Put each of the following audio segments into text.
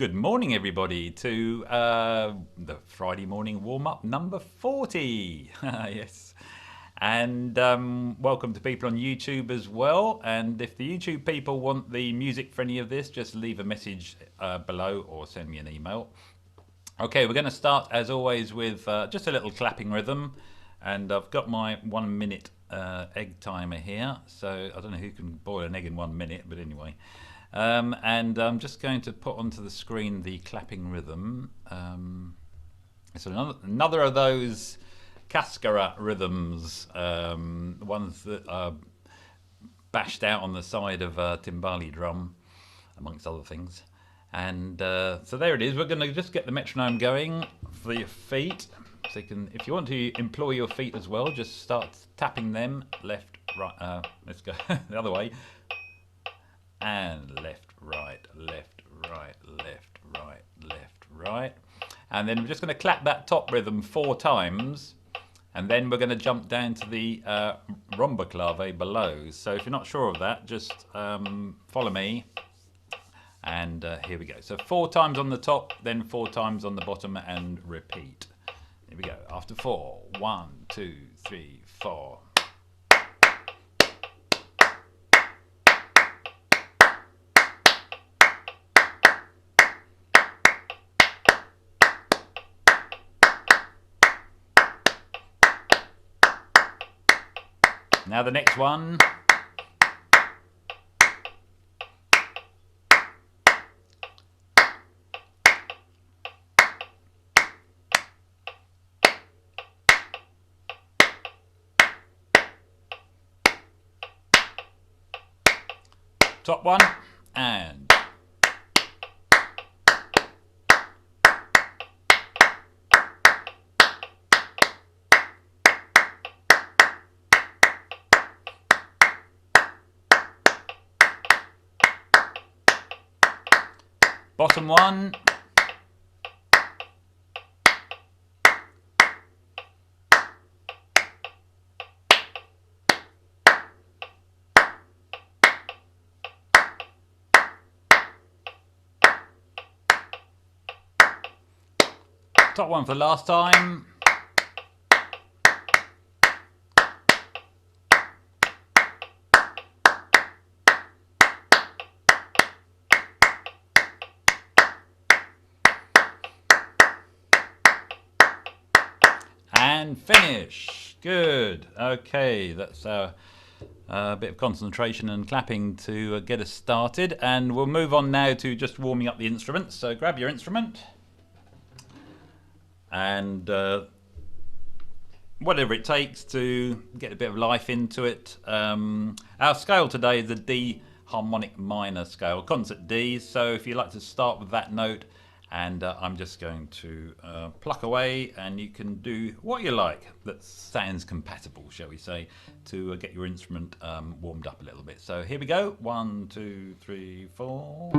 Good morning, everybody, to the Friday morning warm-up number 40. Yes. And welcome to people on YouTube as well. And if the YouTube people want the music for any of this, just leave a message below or send me an email. Okay, we're going to start, as always, with just a little clapping rhythm. And I've got my 1 minute egg timer here. So I don't know who can boil an egg in 1 minute, but anyway. And I'm just going to put onto the screen the clapping rhythm. It's another of those cascara rhythms, ones that are bashed out on the side of a timbali drum, amongst other things. And so there it is. We're going to just get the metronome going for your feet. So you can, if you want to employ your feet as well, just start tapping them left, right. Let's go the other way. And left, right, left, right, left, right, left, right. And then we're just going to clap that top rhythm 4 times. And then we're going to jump down to the romboclave below. So if you're not sure of that, just follow me. And here we go. So 4 times on the top, then 4 times on the bottom, and repeat. Here we go. After 4. 1, 2, 3, 4. Now the next one. Top one, and bottom one, top one for the last time. And finish. Good. Okay, that's a bit of concentration and clapping to get us started. And we'll move on now to just warming up the instruments. So grab your instrument. And whatever it takes to get a bit of life into it. Our scale today is the D harmonic minor scale, concert D. So if you like to start with that note, and I'm just going to pluck away, and you can do what you like that sounds compatible, shall we say, to get your instrument warmed up a little bit. So here we go. 1, 2, 3, 4.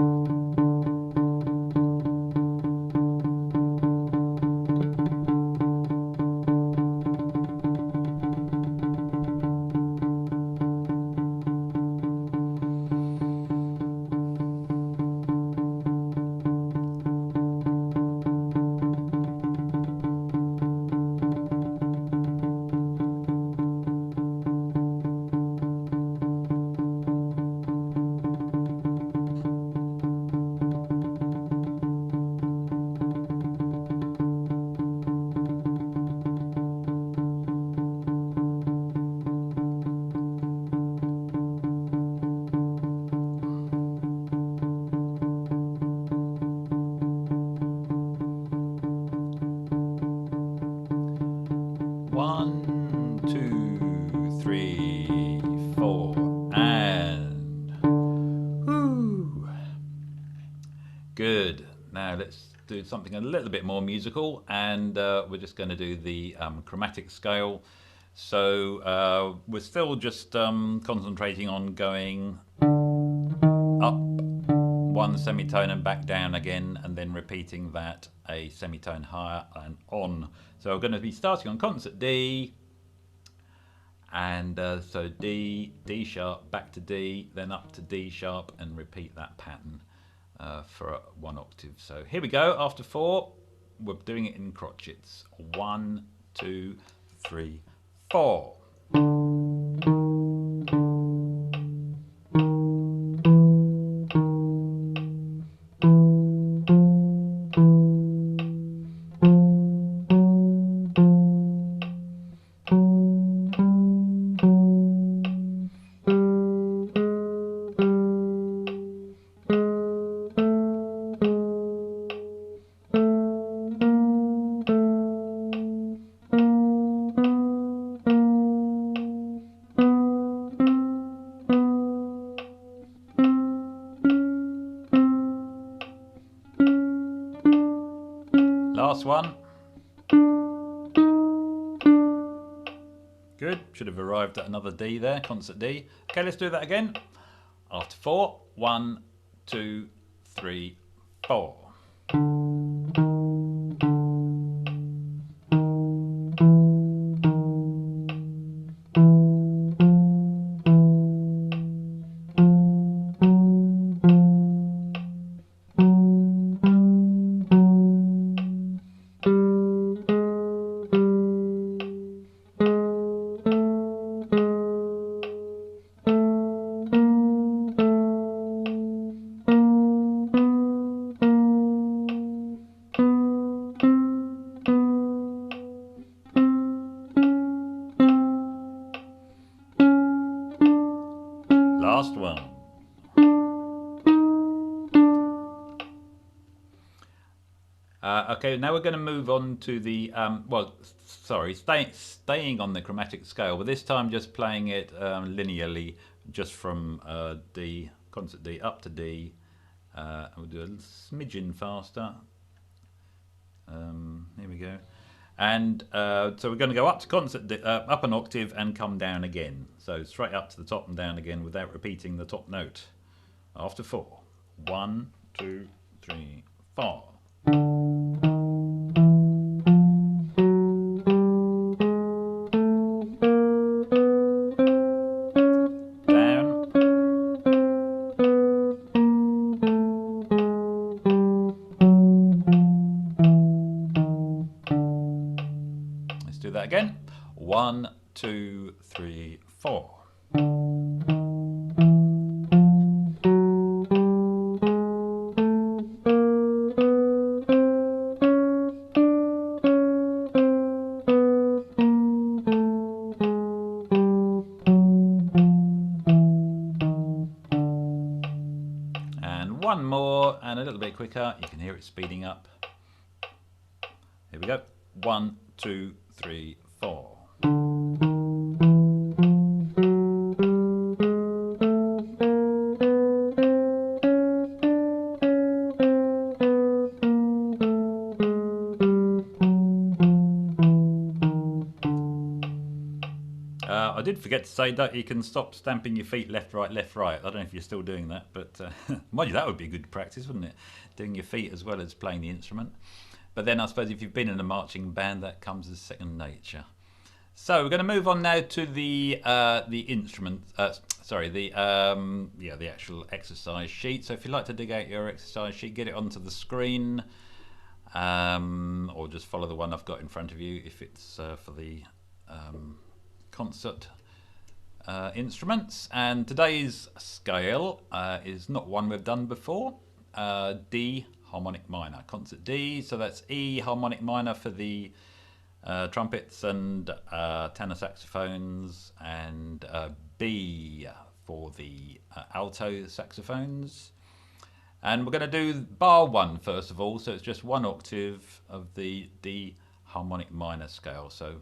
Good. Now let's do something a little bit more musical, and we're just going to do the chromatic scale. So we're still just concentrating on going up 1 semitone and back down again, and then repeating that a semitone higher and on. So we're going to be starting on concert D, and so D, D sharp, back to D, then up to D sharp, and repeat that pattern. for 1 octave. So here we go. After 4, we're doing it in crotchets. 1, 2, 3, 4. Last one. Good. Should have arrived at another D there, concert D. Okay, let's do that again. After 4, 1, 2, 3, 4. Last one. Okay, now we're going to move on to the, staying on the chromatic scale, but this time just playing it linearly, just from D, concert D, up to D. We'll do a smidgen faster. Here we go. And so we're going to go up to concert D, up an octave and come down again. So straight up to the top and down again without repeating the top note. After 4. 1, 2, 3, 4. Do that again. 1, 2, 3, 4. And one more, and a little bit quicker. You can hear it speeding up. Here we go. 1, 2, 3, 4. I did forget to say that you can stop stamping your feet left, right, left, right. I don't know if you're still doing that, but mind you, that would be good practice, wouldn't it? Doing your feet as well as playing the instrument. But then I suppose if you've been in a marching band, that comes as second nature. So we're going to move on now to the instrument. The actual exercise sheet. So if you'd like to dig out your exercise sheet, get it onto the screen, or just follow the one I've got in front of you if it's for the concert instruments. And today's scale is not one we've done before. D harmonic minor, concert D, so that's E harmonic minor for the trumpets and tenor saxophones, and B for the alto saxophones. And we're going to do bar 1 first of all, so it's just 1 octave of the D harmonic minor scale. So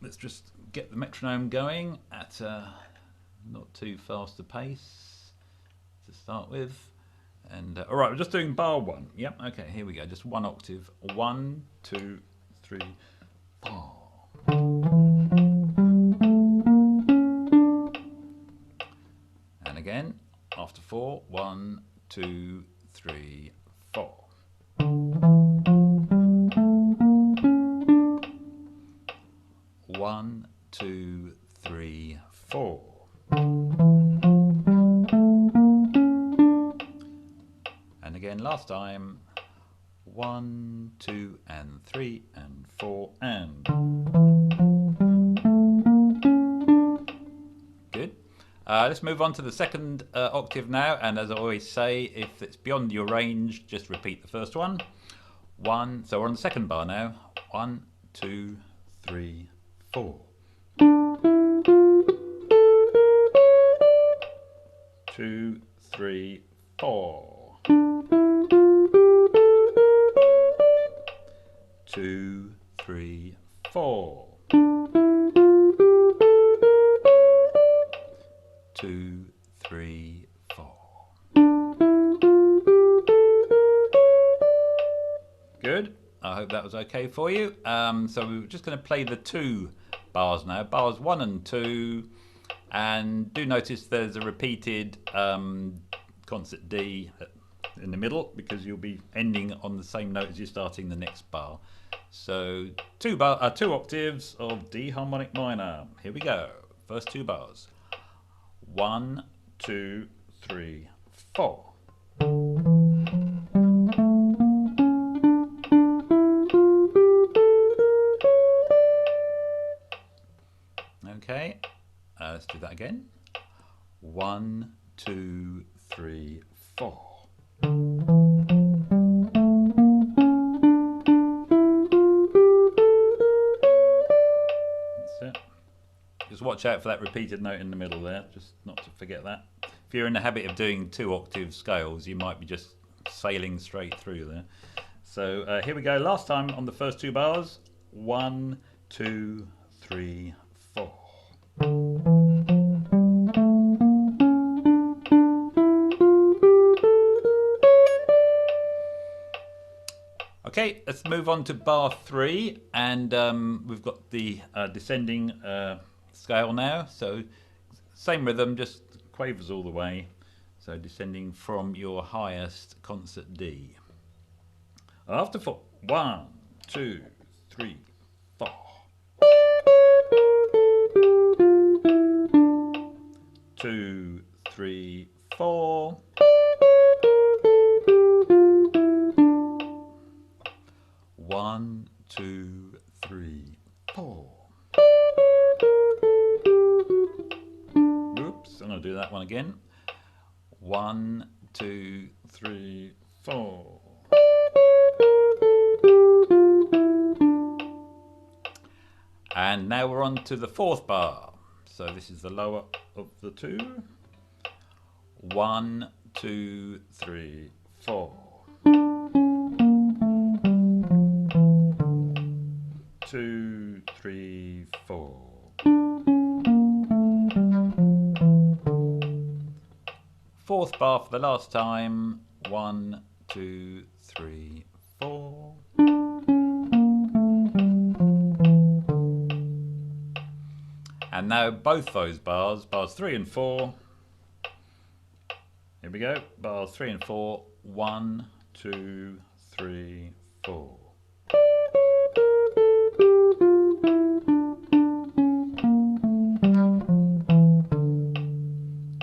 let's just get the metronome going at not too fast a pace to start with. And all right, we're just doing bar 1. Yep, okay, here we go. Just 1 octave. 1, 2, 3, 4. And again, after 4. 1, 2, 3, 4. One, 2, 3, 4. And again last time. 1, 2 and 3 and 4 and. Good. Let's move on to the second octave now, and as I always say, if it's beyond your range, just repeat the first one. So we're on the second bar now. 1, 2, 3, 4. 2, 3, 4. 2, 3, 4. 2, 3, 4. Good. I hope that was okay for you. So we're just going to play the 2 bars now, bars 1 and 2, and do notice there's a repeated concert D in the middle because you'll be ending on the same note as you're starting the next bar. So 2 octaves of D harmonic minor. Here we go. First 2 bars. 1, 2, 3, 4. Okay, let's do that again. 1, 2, 3, 4. Just watch out for that repeated note in the middle there, just not to forget that. If you're in the habit of doing 2 octave scales, you might be just sailing straight through there. So here we go, last time on the first 2 bars. 1, 2, 3, 4. Okay, let's move on to bar 3, and we've got the descending scale now, so same rhythm, just quavers all the way, so descending from your highest concert D. After 4, 1, 2, 3, 4. 2, 3, 4. 1, 2, 3, 4. Oops, I'm going to do that one again. 1, 2, 3, 4. And now we're on to the 4th bar. So this is the lower of the 2. 1, 2, 3, 4. 2, 3, 4. 4th bar for the last time. 1, 2, 3, 4. And now both those bars, bars 3 and 4. Here we go, bars 3 and 4. 1, 2, 3, 4.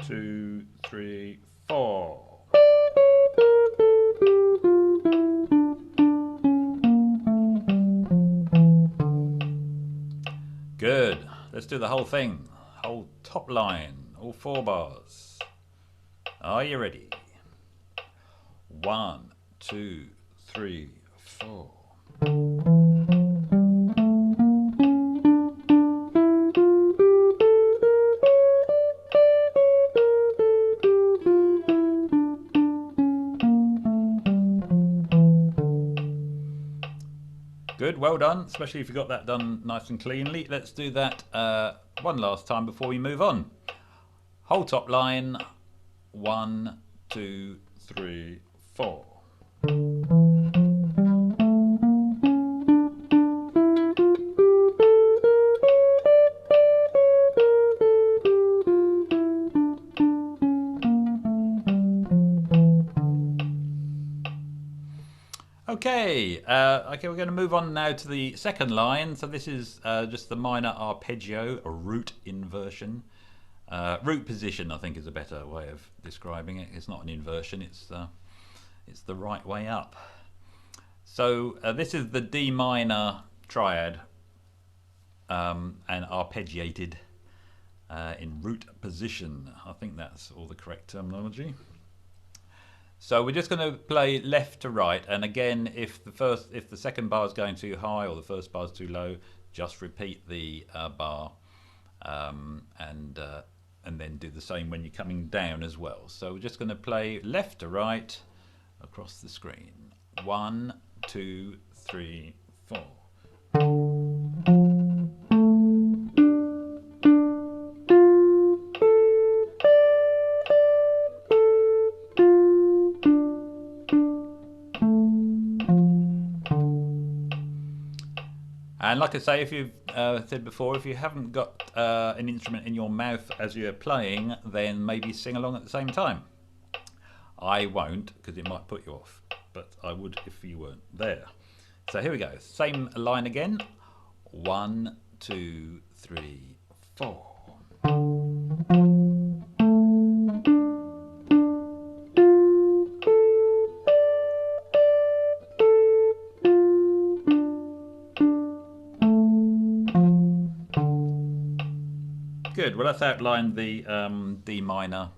2, 3, 4. Good. Let's do the whole thing. Whole top line, all 4 bars. Are you ready? 1, 2, 3, 4. Good, well done, especially if you got that done nice and cleanly. Let's do that one last time before we move on. Whole top line, 1, 2, 3, 4. Okay, we're going to move on now to the second line. So this is just the minor arpeggio, a root inversion. Root position, I think, is a better way of describing it. It's not an inversion, it's it's the right way up. So this is the D minor triad, and arpeggiated in root position. I think that's all the correct terminology. So we're just going to play left to right, and again, if the second bar is going too high or the first bar is too low, just repeat the bar, and then do the same when you're coming down as well. So we're just going to play left to right across the screen. 1, 2, 3, 4. And like I say, if you've said before, if you haven't got an instrument in your mouth as you're playing, then maybe sing along at the same time. I won't, because it might put you off, but I would if you weren't there. So here we go. Same line again. 1, 2, 3, 4. Good. Well, let's outline the D minor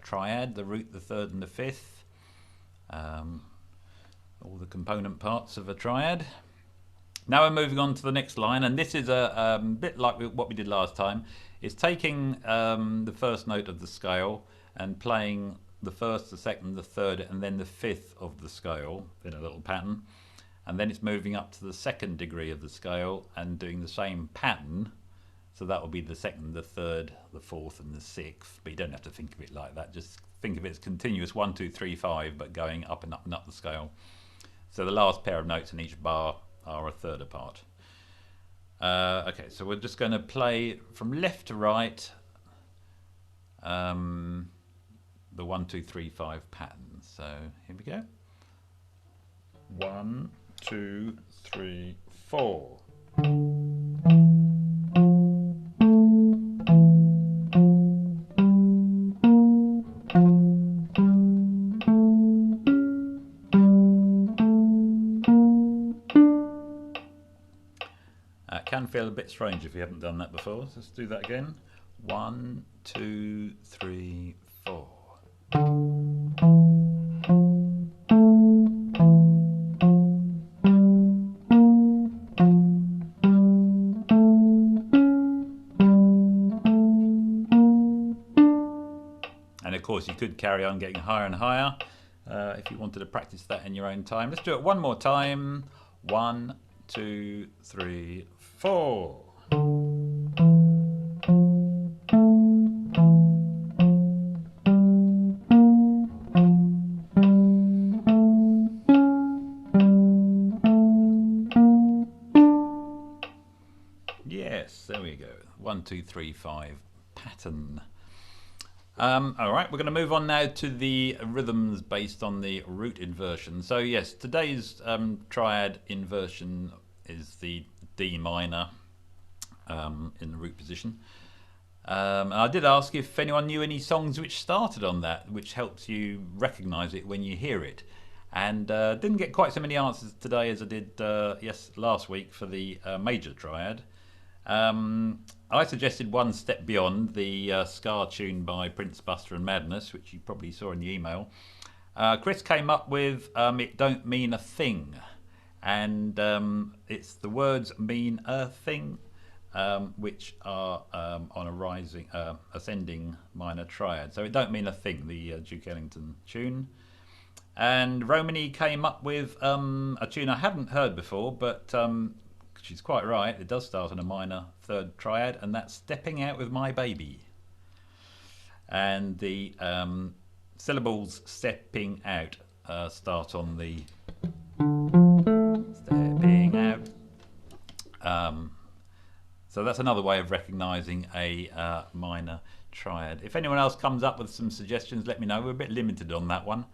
triad, the root, the third, and the fifth. All the component parts of a triad. Now we're moving on to the next line, and this is a bit like what we did last time. It's taking the first note of the scale and playing the first, the second, the third, and then the fifth of the scale in a little pattern. And then it's moving up to the second degree of the scale and doing the same pattern. So that will be the second, the third, the fourth, and the sixth. But you don't have to think of it like that. Just think of it as continuous 1, 2, 3, 5, but going up and up and up the scale. So the last pair of notes in each bar are a third apart. Okay, so we're just going to play from left to right the 1, 2, 3, 5 pattern. So here we go. 1, 2, 3, 4. Can feel a bit strange if you haven't done that before. Let's do that again. 1, 2, 3, 4. And of course you could carry on getting higher and higher if you wanted to practice that in your own time. Let's do it one more time. 1, 2, 3, 4. Yes, there we go. 1, 2, 3, 5 pattern. All right, we're going to move on now to the rhythms based on the root inversion. So yes, today's triad inversion is the D minor in the root position. And I did ask if anyone knew any songs which started on that, which helps you recognise it when you hear it. And didn't get quite so many answers today as I did last week for the major triad. I suggested One Step Beyond, the ska tune by Prince, Buster and Madness, which you probably saw in the email. Chris came up with It Don't Mean a Thing. And it's the words mean a thing, which are on a rising, ascending minor triad. So It Don't Mean a Thing, the Duke Ellington tune. And Romany came up with a tune I hadn't heard before, but she's quite right. It does start on a minor third triad, and that's Stepping Out With My Baby. And the syllables stepping out start on the stepping out. So that's another way of recognising a minor triad. If anyone else comes up with some suggestions, let me know. We're a bit limited on that one.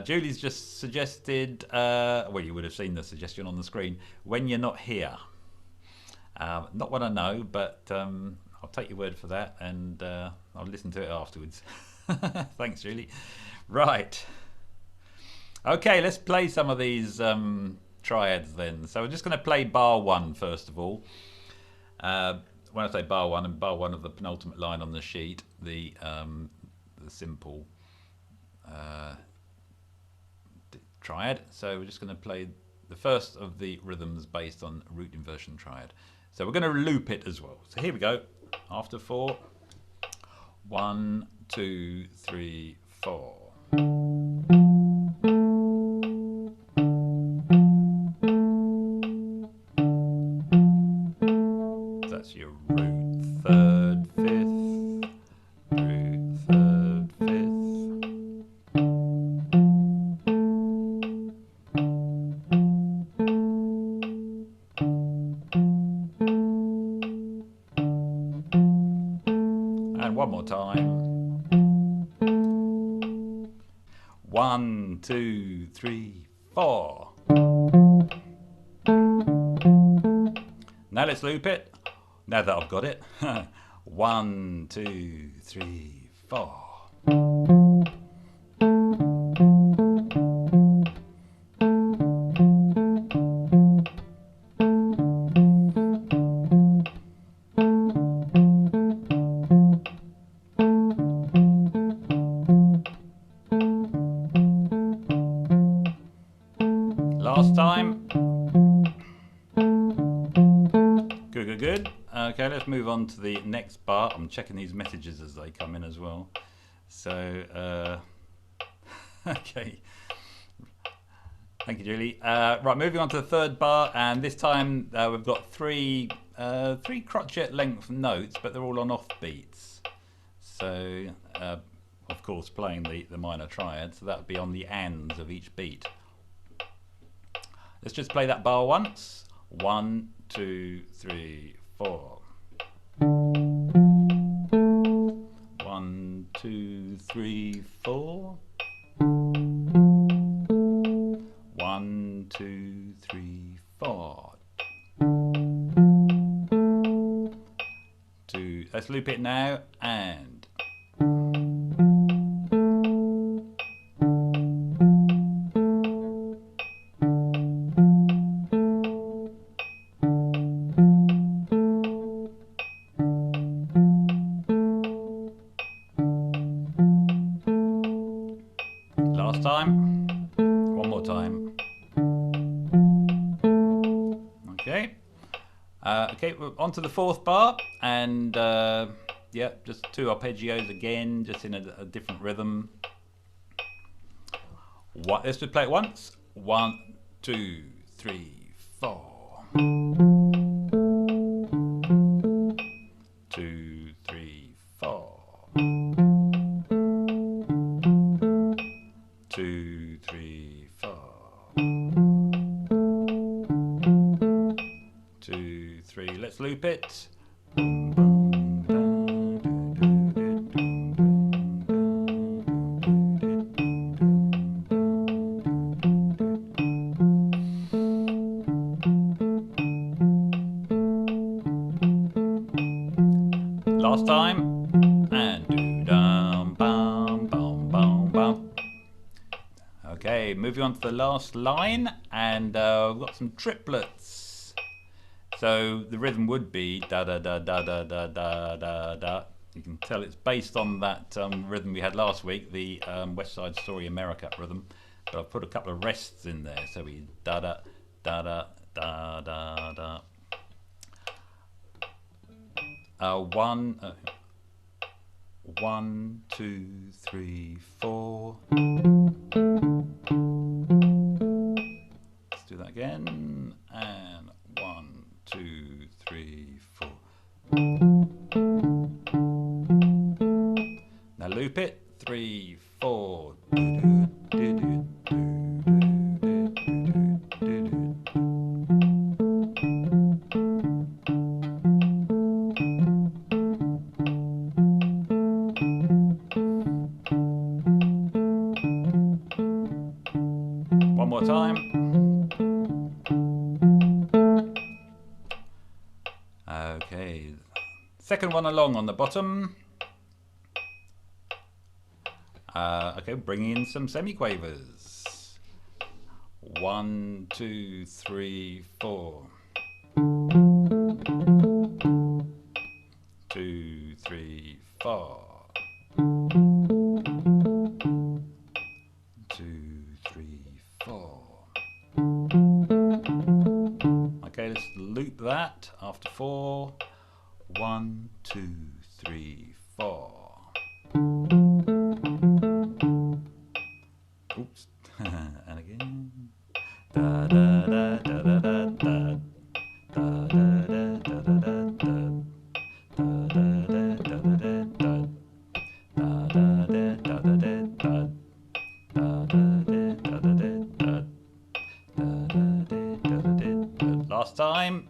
Julie's just suggested, well, you would have seen the suggestion on the screen, When You're Not Here. Not what I know, but I'll take your word for that, and I'll listen to it afterwards. Thanks, Julie. Right. Okay, let's play some of these triads then. So we're just going to play bar 1 first of all. When I say bar 1, and bar 1 of the penultimate line on the sheet, the simple triad. So we're just going to play the first of the rhythms based on root inversion triad. So we're going to loop it as well. So here we go. After 4, 1, 2, 3, 4. That's your root 3rd, 5th, root 3rd, 5th. And one more time. 1, 2, 3, 4. Now let's loop it. Now that I've got it. 1, 2, 3, 4. Last time. Good, good, good. Okay, let's move on to the next bar. I'm checking these messages as they come in as well. So, okay. Thank you, Julie. Right, moving on to the 3rd bar, and this time we've got three crotchet length notes, but they're all on off beats. So, of course, playing the minor triad, so that would be on the ands of each beat. Let's just play that bar once. 1, 2, 3, 4. 1, 2, 3, 4. 1, 2, 3, 4. 2. Let's loop it now and. Last time. One more time. Okay. Okay, we're on to the 4th bar, and yeah, just 2 arpeggios again, just in a different rhythm. Let's just play it once. 1, 2, 3, 4. 2, 3, 4. 2, 3, 4. 2, 3. Let's loop it. Last time, and do-dum, bum, bum, bum, bum. Okay, moving on to the last line, and we've got some triplets. So the rhythm would be da da da da da da da da da. You can tell it's based on that rhythm we had last week, the West Side Story America rhythm. But I've put a couple of rests in there, so we da da da da da da da. 1, 2, 3, 4. Let's do that again. And 1, 2, 3, 4. Now loop it. 3, 4. One more time. Okay, second one along on the bottom. Okay, bringing in some semiquavers. 1, 2, 3, 4. 2, 3, 4. 2, 3, 4. Okay, let's loop that after 4. 1, 2, 3, 4. Oops. And again. Da da da da da da da. Da da da da da da da. Da da da da da da da. Da da da da da da da. Da da da da da da da. Da da da da da da. Last time.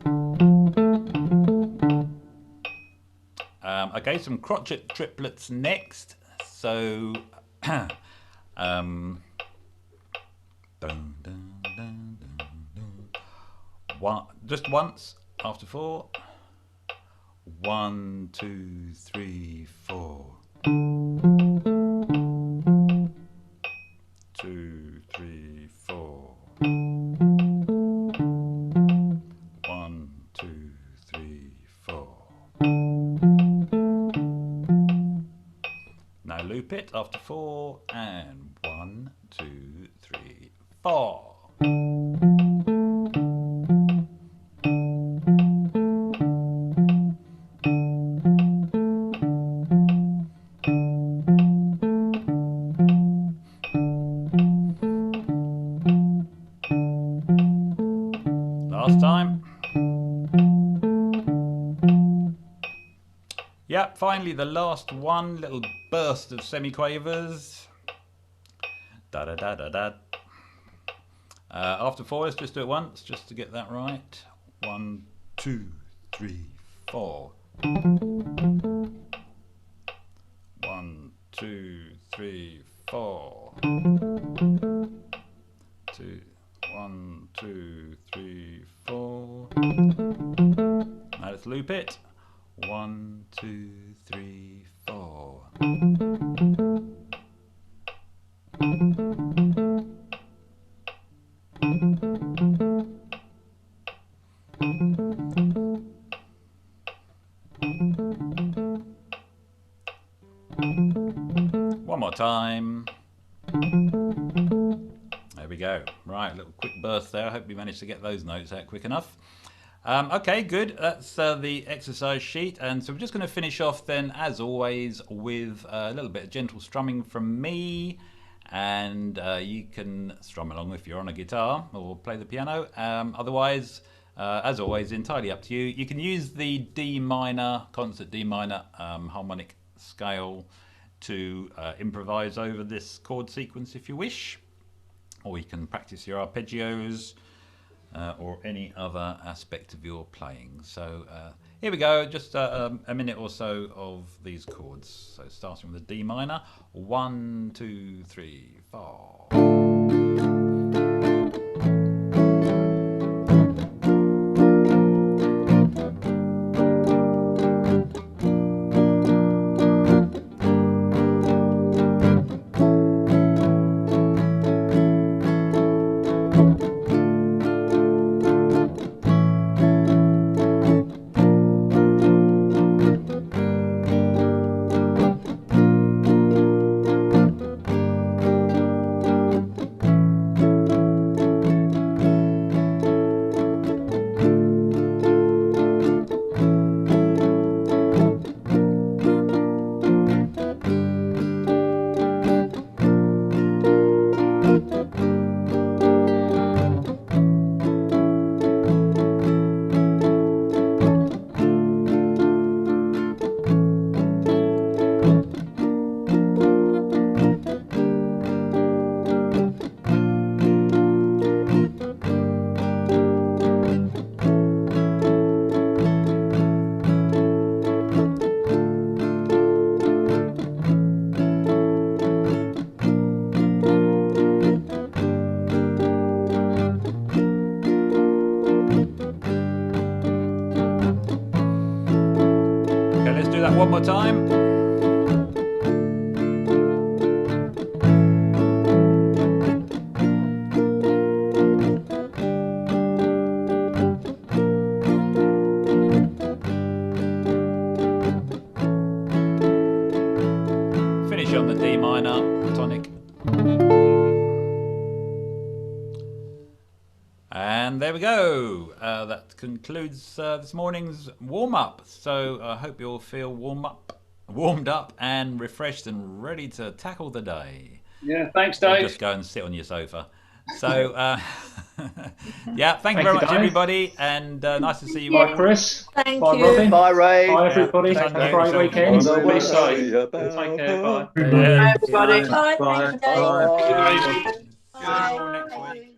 Okay, some crotchet triplets next. So, dun, dun, dun, dun, dun. One, just once after 4. 1, 2, 3, 4. 2, 3, 4. 1, 2, 3, 4. Now loop it after 4 and 1, 2, 3, 4. Last time. Yep, finally the last one, little burst of semiquavers. Da da da da da. After 4, let's just do it once, just to get that right. 1, 2, 3, 4. 1, 2, 3, 4. 2, 1, 2, 3, 4. Now let's loop it. 1, 2, 3, 4. One more time. There we go. Right, a little quick burst there. I hope you managed to get those notes out quick enough. Okay, good. That's the exercise sheet. And so we're just going to finish off then, as always, with a little bit of gentle strumming from me. And you can strum along if you're on a guitar or play the piano. Otherwise, as always, entirely up to you. You can use the D minor, concert D minor harmonic scale to improvise over this chord sequence if you wish. Or you can practice your arpeggios. Or any other aspect of your playing. So here we go, just a minute or so of these chords. So starting with the D minor, 1, 2, 3, 4. G on the D minor, tonic. And there we go. That concludes this morning's warm-up. So I hope you all feel warmed up and refreshed and ready to tackle the day. Yeah, thanks, Dave. Or just go and sit on your sofa. So, yeah, thank you very much, everybody, and nice to see you all. Bye, Chris. Thank Bye, you. Robin. Bye, Ray. Bye, everybody. Have a great weekend. Be safe. Take care. Bye. Bye, everybody. Bye. Bye. Bye. Thank you, Dave. Bye. Bye. Bye.